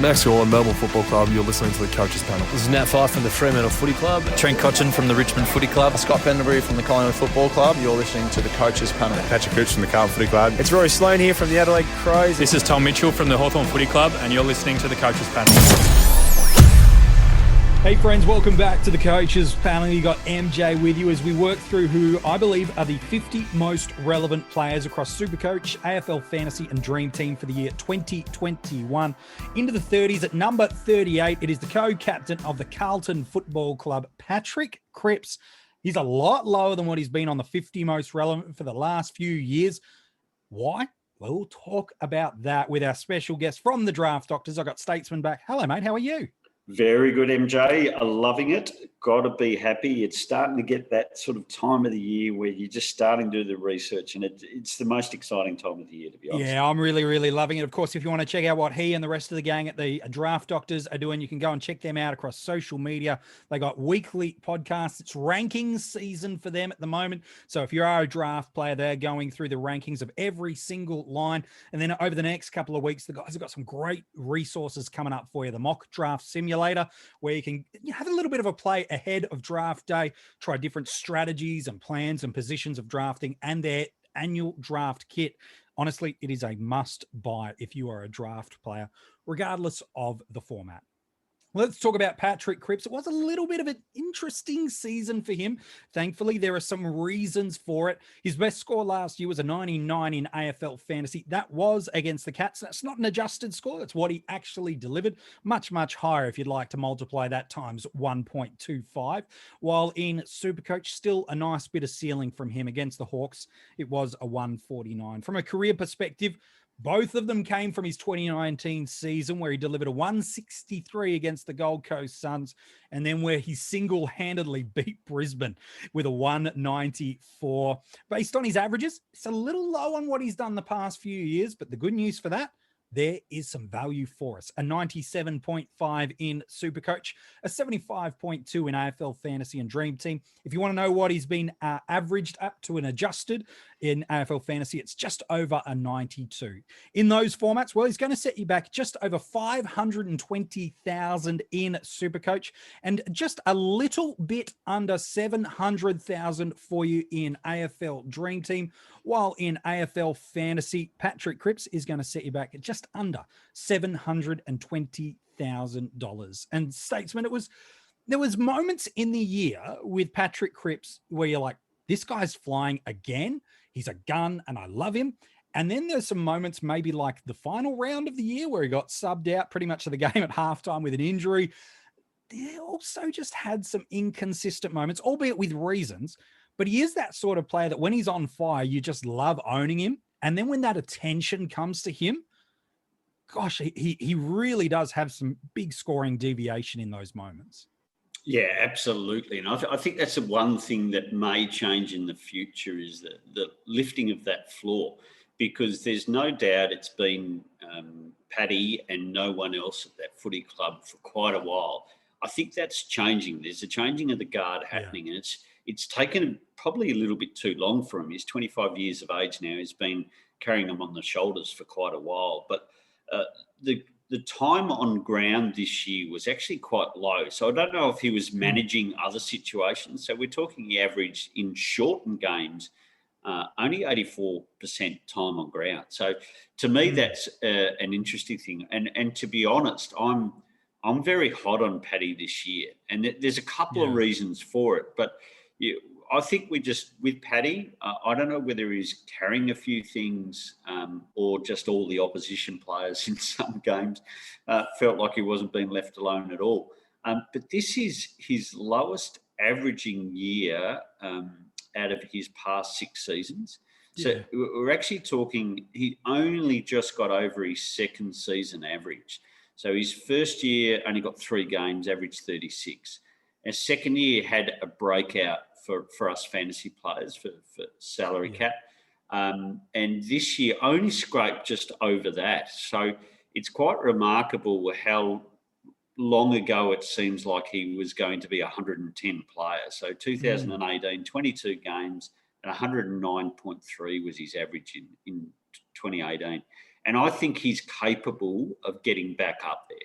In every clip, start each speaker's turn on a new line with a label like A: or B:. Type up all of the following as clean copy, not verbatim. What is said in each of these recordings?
A: Max Gorlin, Melbourne Football Club. You're listening to the Coaches Panel.
B: This is Nat Fyfe from the Fremantle Footy Club.
C: Trent Cotchin from the Richmond Footy Club.
D: Scott Pendlebury from the Collingwood Football Club. You're listening to the Coaches Panel.
E: Patrick Cripps from the Carlton Footy Club.
F: It's Rory Sloane here from the Adelaide Crows.
G: This is Tom Mitchell from the Hawthorn Footy Club, and you're listening to the Coaches Panel.
H: Hey friends, welcome back to the Coaches Panel. You got MJ with you as we work through who I believe are the 50 most relevant players across SuperCoach, AFL Fantasy and Dream Team for the year 2021. Into the 30s at number 38, it is the co-captain of the Carlton Football Club, Patrick Cripps. He's a lot lower than what he's been on the 50 most relevant for the last few years. Why? Well, we'll talk about that with our special guest from the Draft Doctors. I got Statesman back. Hello, mate. How are you?
I: Very good, MJ. I'm loving it. Got to be happy. It's starting to get that sort of time of the year where you're just starting to do the research, and it's the most exciting time of the year, to be honest.
H: Yeah, I'm really, really loving it. Of course, if you want to check out what he and the rest of the gang at the Draft Doctors are doing, you can go and check them out across social media. They got weekly podcasts. It's rankings season for them at the moment. So if you are a draft player, they're going through the rankings of every single line. And then over the next couple of weeks, the guys have got some great resources coming up for you. The mock draft simulator, where you can have a little bit of a play ahead of draft day, try different strategies and plans and positions of drafting, and their annual draft kit. Honestly, it is a must buy if you are a draft player, regardless of the format. Let's talk about Patrick Cripps. It was a little bit of an interesting season for him. Thankfully, there are some reasons for it. His best score last year was a 99 in AFL Fantasy. That was against the Cats. That's not an adjusted score. That's what he actually delivered. Much, much higher if you'd like to multiply that times 1.25. While in SuperCoach, still a nice bit of ceiling from him against the Hawks. It was a 149. From a career perspective, both of them came from his 2019 season, where he delivered a 163 against the Gold Coast Suns, and then where he single-handedly beat Brisbane with a 194. Based on his averages, it's a little low on what he's done the past few years, but the good news for that, there is some value for us. A 97.5 in SuperCoach, a 75.2 in AFL Fantasy and Dream Team. If you want to know what he's been averaged up to and adjusted in AFL Fantasy, it's just over a 92. In those formats, well, he's going to set you back just over 520,000 in SuperCoach and just a little bit under 700,000 for you in AFL Dream Team. While in AFL Fantasy, Patrick Cripps is going to set you back at just under $720,000. And Statesman, there was moments in the year with Patrick Cripps where you're like, this guy's flying again. He's a gun and I love him. And then there's some moments maybe like the final round of the year where he got subbed out pretty much of the game at halftime with an injury. He also just had some inconsistent moments, albeit with reasons. But he is that sort of player that when he's on fire, you just love owning him. And then when that attention comes to him, gosh, he really does have some big scoring deviation in those moments.
I: Yeah, absolutely. And I think that's the one thing that may change in the future is the lifting of that floor, because there's no doubt it's been Paddy and no one else at that footy club for quite a while. I think that's changing. There's a changing of the guard happening, and it's taken probably a little bit too long for him. He's 25 years of age now. He's been carrying them on the shoulders for quite a while. But the time on ground this year was actually quite low. So I don't know if he was managing other situations. So we're talking he averaged in shortened games only 84% time on ground. So to me, that's an interesting thing. And to be honest, I'm very hot on Paddy this year. And there's a couple of reasons for it. But I think we just, with Paddy, I don't know whether he's carrying a few things or just all the opposition players in some games felt like he wasn't being left alone at all. But this is his lowest averaging year out of his past 6 seasons. So we're actually talking, he only just got over his second season average. So his first year only got 3 games, averaged 36. His second year had a breakout for us fantasy players for salary cap. And this year only scraped just over that. So it's quite remarkable how long ago it seems like he was going to be a 110 player. So 2018, 22 games and 109.3 was his average in 2018. And I think he's capable of getting back up there.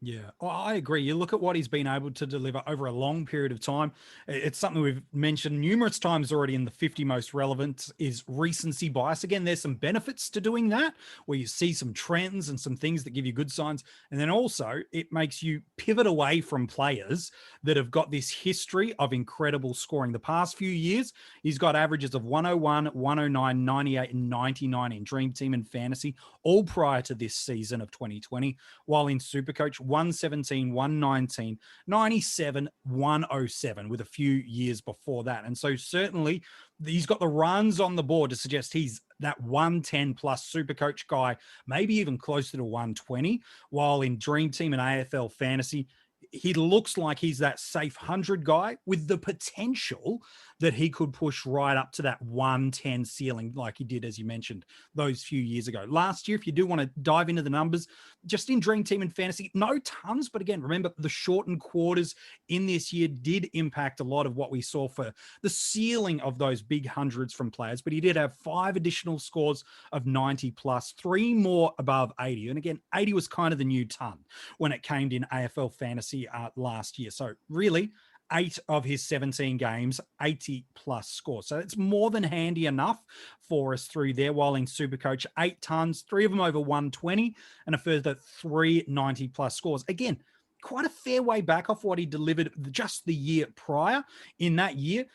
H: Yeah, I agree. You look at what he's been able to deliver over a long period of time. It's something we've mentioned numerous times already in the 50 most relevant is recency bias. Again, there's some benefits to doing that where you see some trends and some things that give you good signs. And then also it makes you pivot away from players that have got this history of incredible scoring. The past few years, he's got averages of 101, 109, 98, and 99 in Dream Team and Fantasy, all prior to this season of 2020, while in SuperCoach, 117, 119, 97, 107 with a few years before that. And so certainly he's got the runs on the board to suggest he's that 110 plus SuperCoach guy, maybe even closer to 120, while in Dream Team and AFL Fantasy, he looks like he's that safe 100 guy with the potential that he could push right up to that 110 ceiling like he did, as you mentioned, those few years ago. Last year, if you do want to dive into the numbers, just in Dream Team and Fantasy, no tons, but again, remember the shortened quarters in this year did impact a lot of what we saw for the ceiling of those big hundreds from players, but he did have 5 additional scores of 90 plus, 3 more above 80. And again, 80 was kind of the new ton when it came in AFL Fantasy last year. So really, 8 of his 17 games, 80 plus scores. So it's more than handy enough for us through there. While in SuperCoach, 8 tons, 3 of them over 120, and a further 3 90 plus scores. Again, quite a fair way back off what he delivered just the year prior. In that year,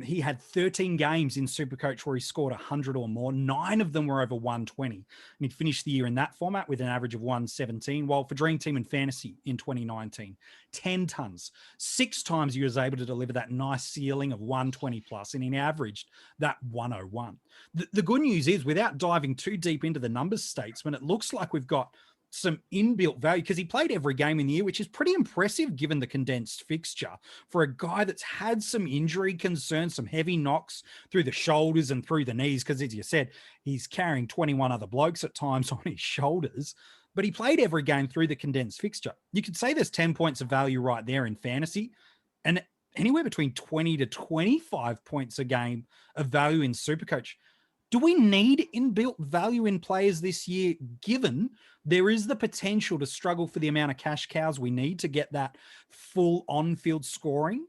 H: he had 13 games in SuperCoach where he scored 100 or more. 9 of them were over 120. And he'd finished the year in that format with an average of 117. While for Dream Team and Fantasy in 2019, 10 tons. 6 times he was able to deliver that nice ceiling of 120 plus, and he averaged that 101. The good news is, without diving too deep into the numbers, Statesman, it looks like we've got some inbuilt value because he played every game in the year, which is pretty impressive given the condensed fixture for a guy that's had some injury concerns, some heavy knocks through the shoulders and through the knees. Because as you said, he's carrying 21 other blokes at times on his shoulders, but he played every game through the condensed fixture. You could say there's 10 points of value right there in fantasy and anywhere between 20 to 25 points a game of value in SuperCoach. Do we need inbuilt value in players this year, given there is the potential to struggle for the amount of cash cows we need to get that full on-field scoring?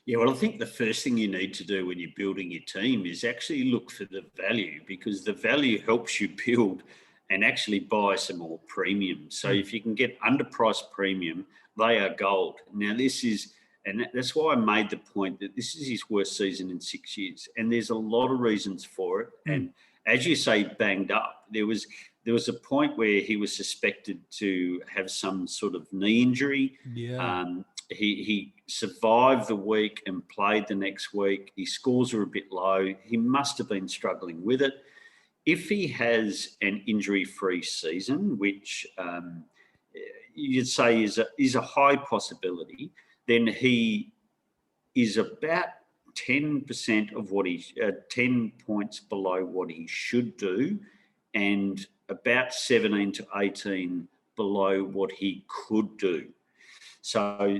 I: Yeah, well, I think the first thing you need to do when you're building your team is actually look for the value, because the value helps you build and actually buy some more premium. So if you can get underpriced premium, they are gold. Now, that's why I made the point that this is his worst season in 6 years. And there's a lot of reasons for it. And as you say, banged up. There was a point where he was suspected to have some sort of knee injury.
H: Yeah.
I: He survived the week and played the next week. His scores are a bit low. He must have been struggling with it. If he has an injury-free season, which you'd say is a high possibility, then he is about 10% of what 10 points below what he should do, and about 17 to 18 below what he could do. So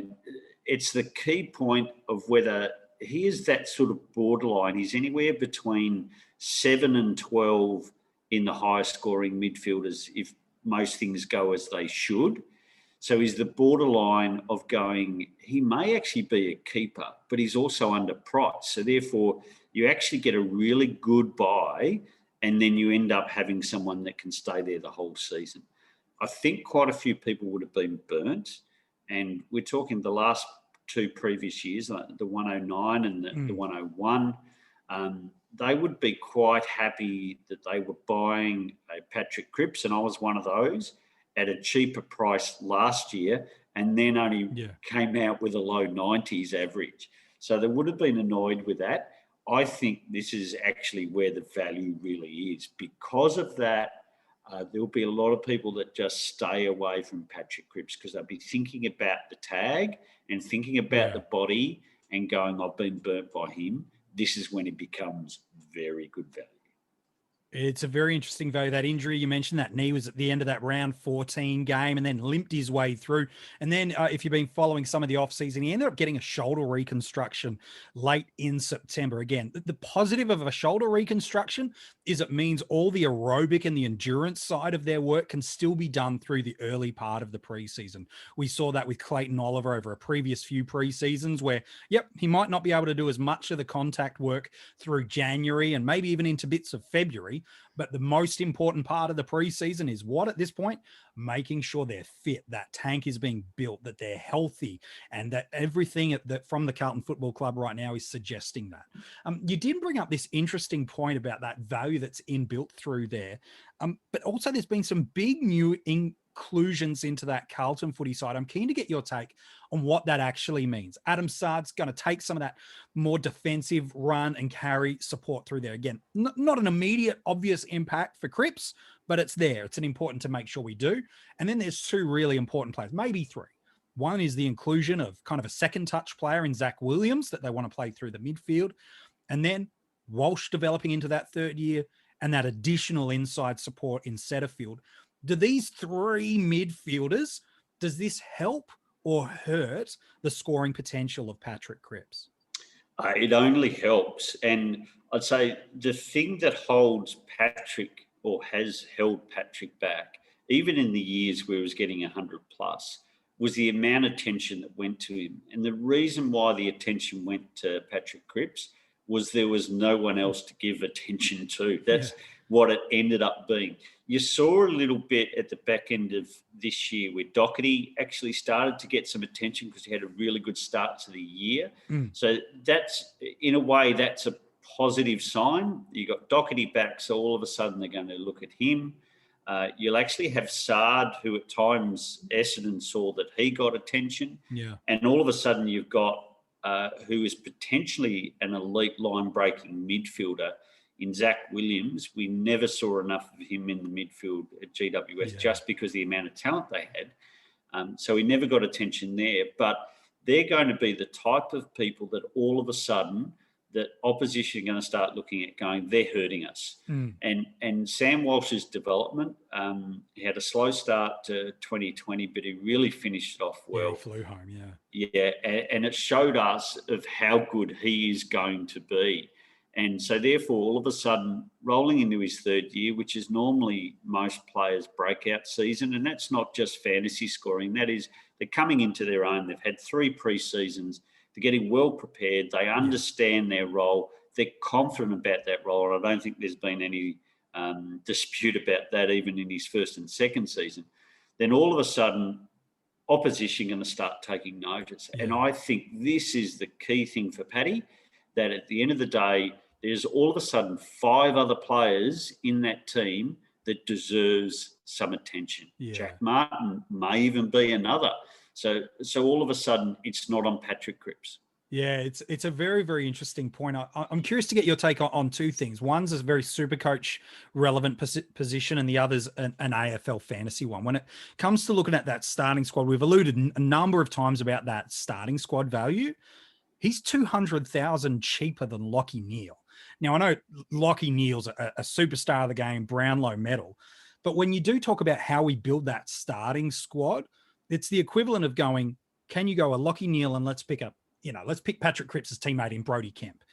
I: it's the key point of whether he is that sort of borderline. He's anywhere between 7 and 12 in the highest scoring midfielders if most things go as they should. So he's the borderline of going, he may actually be a keeper, but he's also underpriced. So therefore, you actually get a really good buy, and then you end up having someone that can stay there the whole season. I think quite a few people would have been burnt, and we're talking the last 2 previous years, like the 109 and the 101. They would be quite happy that they were buying a Patrick Cripps, and I was one of those, at a cheaper price last year, and then only came out with a low 90s average. So they would have been annoyed with that. I think this is actually where the value really is. Because of that, there'll be a lot of people that just stay away from Patrick Cripps because they'll be thinking about the tag and thinking about the body and going, I've been burnt by him. This is when it becomes very good value.
H: It's a very interesting value. That injury, you mentioned that knee was at the end of that round 14 game and then limped his way through. And then if you've been following some of the offseason, he ended up getting a shoulder reconstruction late in September. Again, the positive of a shoulder reconstruction is it means all the aerobic and the endurance side of their work can still be done through the early part of the preseason. We saw that with Clayton Oliver over a previous few preseasons where, yep, he might not be able to do as much of the contact work through January and maybe even into bits of February. But the most important part of the preseason is what at this point? Making sure they're fit, that tank is being built, that they're healthy, and that everything that from the Carlton Football Club right now is suggesting that. You did bring up this interesting point about that value that's inbuilt through there. But also there's been some big new inclusions into that Carlton footy side. I'm keen to get your take on what that actually means. Adam Saad's going to take some of that more defensive run and carry support through there. Again, not an immediate obvious impact for Cripps, but it's there. It's an important to make sure we do. And then there's two really important players, maybe three. One is the inclusion of kind of a second touch player in Zach Williams that they want to play through the midfield. And then Walsh developing into that third year and that additional inside support in Setterfield. Do these three midfielders, does this help or hurt the scoring potential of Patrick Cripps?
I: It only helps. And I'd say the thing that holds Patrick or has held Patrick back, even in the years where he was getting 100 plus, was the amount of attention that went to him. And the reason why the attention went to Patrick Cripps was there was no one else to give attention to. That's what it ended up being. You saw a little bit at the back end of this year where Doherty actually started to get some attention because he had a really good start to the year. So that's, in a way, that's a positive sign. You got Doherty back, so all of a sudden they're going to look at him. You'll actually have Saad, who at times Essendon saw that he got attention.
H: Yeah.
I: And all of a sudden you've got who is potentially an elite line-breaking midfielder in Zach Williams. We never saw enough of him in the midfield at GWS just because of the amount of talent they had. So he never got attention there. But they're going to be the type of people that all of a sudden that opposition are going to start looking at going, they're hurting us. And Sam Walsh's development, he had a slow start to 2020, but he really finished it off well.
H: He flew home,
I: Yeah, and it showed us of how good he is going to be. And so therefore, all of a sudden, rolling into his third year, which is normally most players' breakout season, and that's not just fantasy scoring, that is they're coming into their own. They've had 3 pre-seasons. They're getting well prepared. They understand their role. They're confident about that role. And I don't think there's been any dispute about that even in his first and second season. Then all of a sudden, opposition going to start taking notice. And I think this is the key thing for Paddy, that at the end of the day, there's all of a sudden 5 other players in that team that deserves some attention. Jack Martin may even be another. So all of a sudden, it's not on Patrick Cripps.
H: Yeah, it's a very, very interesting point. I'm curious to get your take on 2 things. One's a very SuperCoach relevant position, and the other's an AFL fantasy one. When it comes to looking at that starting squad, we've alluded a number of times about that starting squad value. He's 200,000 cheaper than Lockie Neal. Now, I know Lockie Neal's a superstar of the game, Brownlow medal. But when you do talk about how we build that starting squad, it's the equivalent of going, can you go a Lockie Neal and let's pick Patrick Cripps' teammate in Brody Kemp,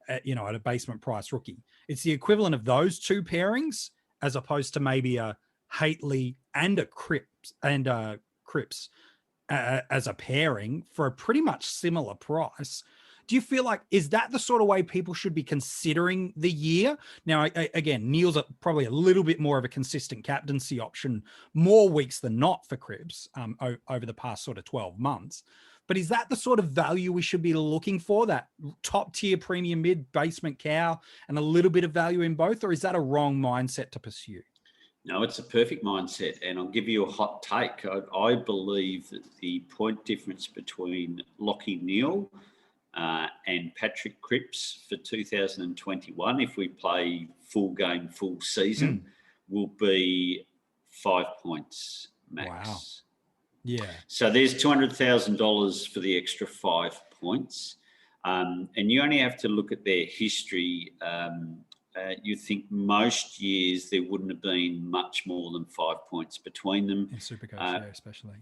H: at a basement price rookie. It's the equivalent of those 2 pairings as opposed to maybe a Haitley and a Cripps as a pairing for a pretty much similar price. Do you feel like, is that the sort of way people should be considering the year? Now, again, Neal's probably a little bit more of a consistent captaincy option, more weeks than not for Cripps over the past sort of 12 months. But is that the sort of value we should be looking for, that top tier premium mid basement cow and a little bit of value in both? Or is that a wrong mindset to pursue?
I: No, it's a perfect mindset. And I'll give you a hot take. I believe that the point difference between Lockie Neal and Patrick Cripps for 2021, if we play full game, full season, will be 5 points max.
H: Wow. Yeah.
I: So there's $200,000 for the extra 5 points. And you only have to look at their history you think most years there wouldn't have been much more than 5 points between them.
H: In SuperCoach, especially.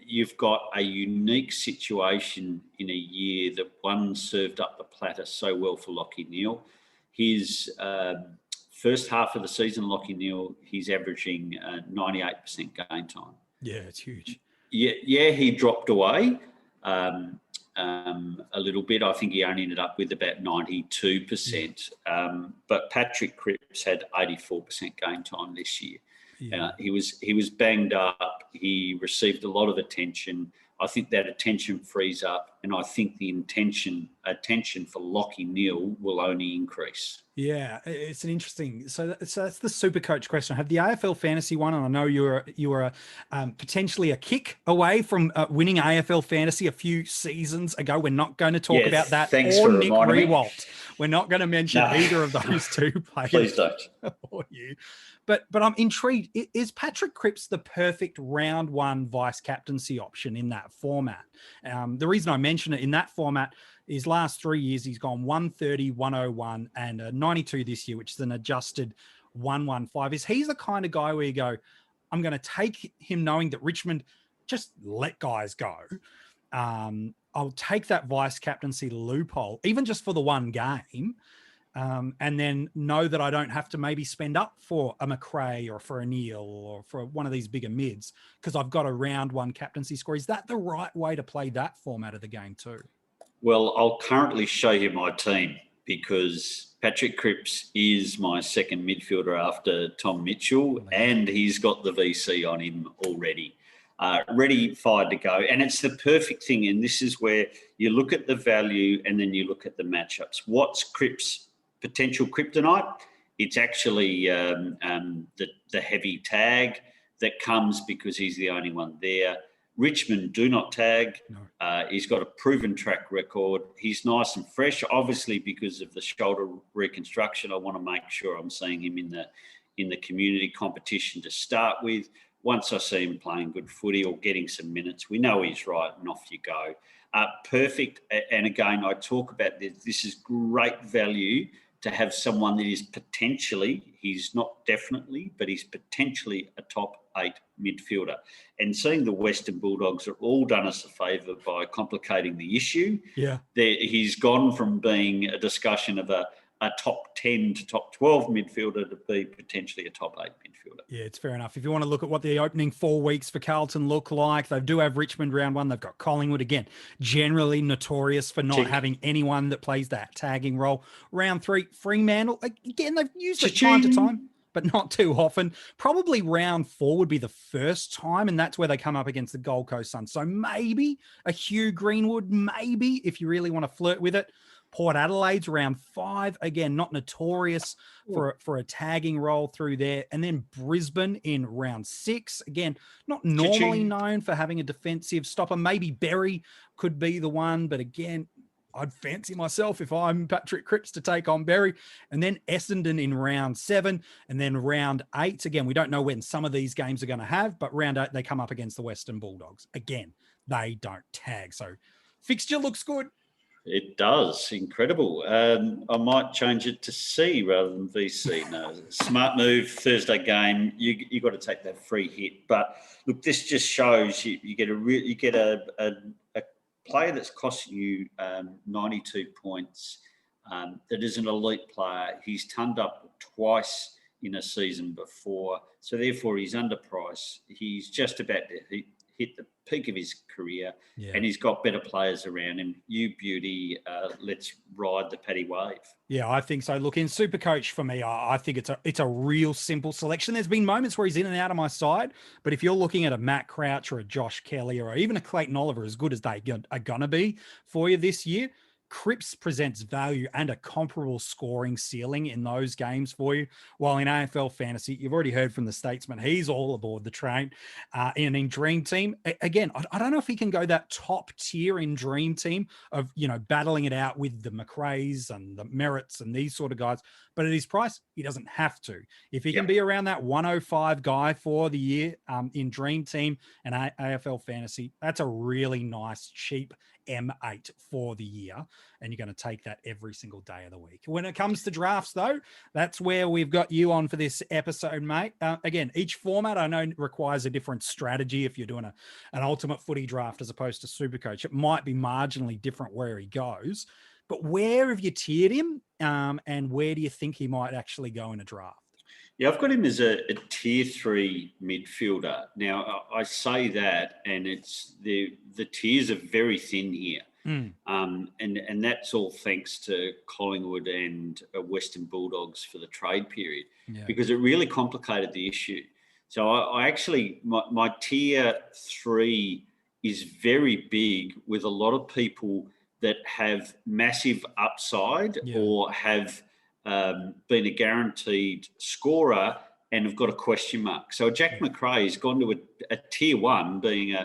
I: You've got a unique situation in a year that one served up the platter so well for Lachie Neale. His first half of the season, Lachie Neale, he's averaging 98% game time.
H: Yeah, it's huge.
I: Yeah, he dropped away a little bit. I think he only ended up with about 92%. But Patrick Cripps had 84% game time this year. Yeah. He was banged up. He received a lot of attention. I think that attention frees up, and I think the attention for Lachie Neale will only increase.
H: Yeah, it's an interesting. So that's the SuperCoach question. I have the AFL Fantasy one, and I know you were potentially a kick away from winning AFL Fantasy a few seasons ago. We're not going to talk about that.
I: Thanks
H: or
I: for
H: Nick
I: reminding me.
H: Rewalt. We're not going to mention either of those two players.
I: Please don't.
H: Or you. But I'm intrigued. Is Patrick Cripps the perfect round one vice captaincy option in that format? The reason I mention it in that format is last 3 years he's gone 130, 101, and 92 this year, which is an adjusted 115. Is he the kind of guy where you go, I'm going to take him knowing that Richmond just let guys go. I'll take that vice captaincy loophole, even just for the one game. And then know that I don't have to maybe spend up for a McRae or for a Neale or for one of these bigger mids because I've got a round one captaincy score. Is that the right way to play that format of the game too?
I: Well, I'll currently show you my team because Patrick Cripps is my second midfielder after Tom Mitchell, and he's got the VC on him already. Ready, fired to go. And it's the perfect thing. And this is where you look at the value and then you look at the matchups. What's Cripps' potential kryptonite? It's actually the heavy tag that comes because he's the only one there. Richmond do not tag. No. He's got a proven track record. He's nice and fresh. Obviously, because of the shoulder reconstruction, I want to make sure I'm seeing him in the community competition to start with. Once I see him playing good footy or getting some minutes, we know he's right, and off you go. Perfect. And again, I talk about this. This is great value to have someone that is potentially, he's not definitely, but he's potentially a top 8 midfielder. And seeing the Western Bulldogs are all done us a favour by complicating the issue.
H: Yeah.
I: He's gone from being a discussion of a top 10 to top 12 midfielder to be potentially a top 8 midfielder.
H: Yeah, it's fair enough. If you want to look at what the opening 4 weeks for Carlton look like, they do have Richmond round one. They've got Collingwood again, generally notorious for not having anyone that plays that tagging role. Round 3, Fremantle. Again, they've used it time to time, but not too often. Probably round 4 would be the first time, and that's where they come up against the Gold Coast Suns. So maybe a Hugh Greenwood, maybe, if you really want to flirt with it. Port Adelaide's round 5, again, not notorious for a tagging role through there. And then Brisbane in round 6, again, not normally known for having a defensive stopper. Maybe Berry could be the one, but again, I'd fancy myself if I'm Patrick Cripps to take on Berry. And then Essendon in round 7, and then round 8. Again, we don't know when some of these games are going to have, but round 8, they come up against the Western Bulldogs. Again, they don't tag. So fixture looks good.
I: It does. Incredible. I might change it to C rather than VC. No, smart move, Thursday game. You got to take that free hit. But look, this just shows you get a player that's costing you 92 points. That is an elite player. He's turned up twice in a season before, so therefore he's underpriced. He's just about to hit the peak of his career, and he's got better players around him. You beauty, let's ride the Paddy wave.
H: Yeah, I think so. Look, in SuperCoach for me, I think it's a real simple selection. There's been moments where he's in and out of my side, but if you're looking at a Matt Crouch or a Josh Kelly or even a Clayton Oliver, as good as they are going to be for you this year, Cripps presents value and a comparable scoring ceiling in those games for you. While in AFL Fantasy, you've already heard from the Statesman, he's all aboard the train. And in Dream Team, again, I don't know if he can go that top tier in Dream Team of, battling it out with the McRaes and the Merritts and these sort of guys. But at his price, he doesn't have to. If he can be around that 105 guy for the year in Dream Team and AFL Fantasy, that's a really nice, cheap M8 for the year, and you're going to take that every single day of the week. When it comes to drafts, though, that's where we've got you on for this episode, mate. Again, each format I know requires a different strategy. If you're doing an ultimate footy draft as opposed to SuperCoach, it might be marginally different where he goes. But where have you tiered him, and where do you think he might actually go in a draft?
I: Yeah, I've got him as a tier 3 midfielder. Now, I say that, and it's the tiers are very thin here. And that's all thanks to Collingwood and Western Bulldogs for the trade period, because it really complicated the issue. So I actually, my tier 3 is very big with a lot of people that have massive upside or have been a guaranteed scorer and have got a question mark. So Jack McRae has gone to a tier 1, being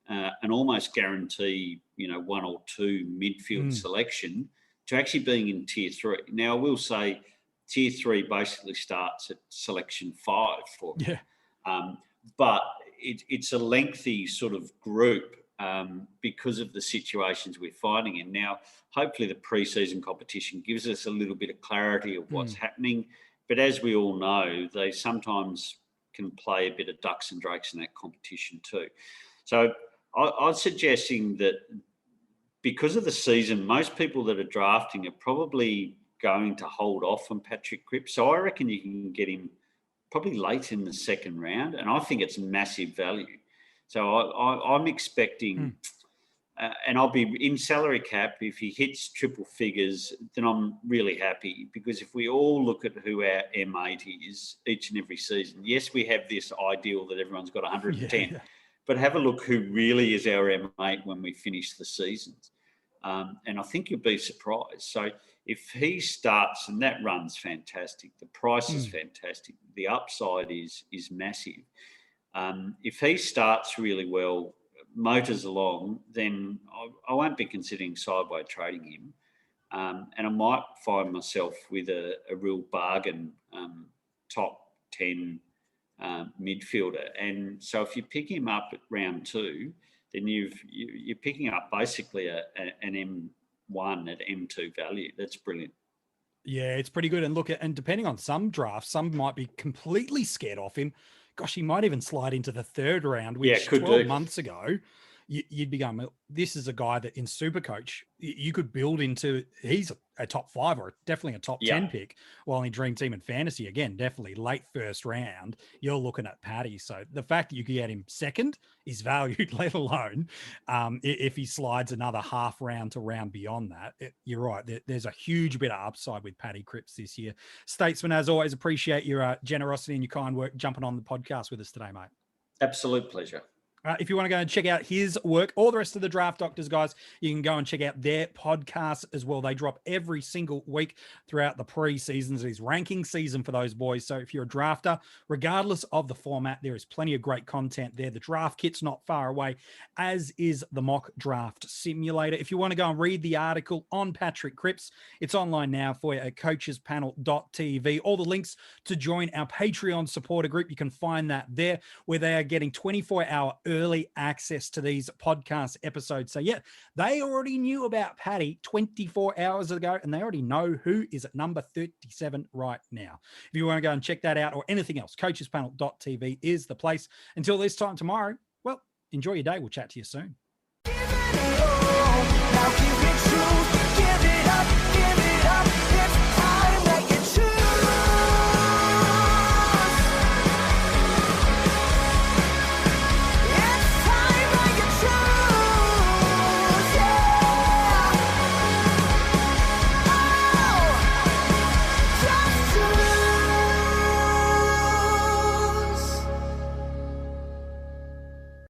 I: an almost guarantee, 1 or 2 midfield selection, to actually being in tier 3. Now, I will say tier 3 basically starts at selection 5 for me. But it's a lengthy sort of group because of the situations we're finding in. Now, hopefully the pre-season competition gives us a little bit of clarity of what's happening. But as we all know, they sometimes can play a bit of ducks and drakes in that competition too. So I'm suggesting that because of the season, most people that are drafting are probably going to hold off on Patrick Cripps. So I reckon you can get him probably late in the second round, and I think it's massive value. So I'm expecting, and I'll be in salary cap, if he hits triple figures, then I'm really happy, because if we all look at who our M8 is each and every season, yes, we have this ideal that everyone's got 110, but have a look who really is our M8 when we finish the seasons. And I think you'll be surprised. So if he starts, and that run's fantastic, the price is fantastic, the upside is massive. If he starts really well, motors along, then I won't be considering sideways trading him. And I might find myself with a real bargain top 10 midfielder. And so if you pick him up at round 2, then you're picking up basically an M1 at M2 value. That's brilliant.
H: Yeah, it's pretty good. And look, and depending on some drafts, some might be completely scared off him. Gosh, he might even slide into the 3rd round, which 12 months ago, you'd be going, this is a guy that in SuperCoach, you could build into, he's a top 5 or definitely a top 10 pick, while in Dream Team and Fantasy, again, definitely late 1st round, you're looking at Paddy. So the fact that you can get him 2nd is valued, let alone if he slides another half round to round beyond that. You're right. There's a huge bit of upside with Paddy Cripps this year. Statesman, as always, appreciate your generosity and your kind work jumping on the podcast with us today, mate.
I: Absolute pleasure.
H: If you want to go and check out his work or the rest of the Draft Doctors, guys, you can go and check out their podcast as well. They drop every single week throughout the pre-seasons. It is ranking season for those boys. So if you're a drafter, regardless of the format, there is plenty of great content there. The draft kit's not far away, as is the mock draft simulator. If you want to go and read the article on Patrick Cripps, it's online now for you at coachespanel.tv. All the links to join our Patreon supporter group, you can find that there, where they are getting 24-hour early access to these podcast episodes. So yeah, they already knew about Paddy 24 hours ago, and they already know who is at number 37 right now. If you want to go and check that out or anything else, coachespanel.tv is the place. Until this time tomorrow, well, enjoy your day. We'll chat to you soon.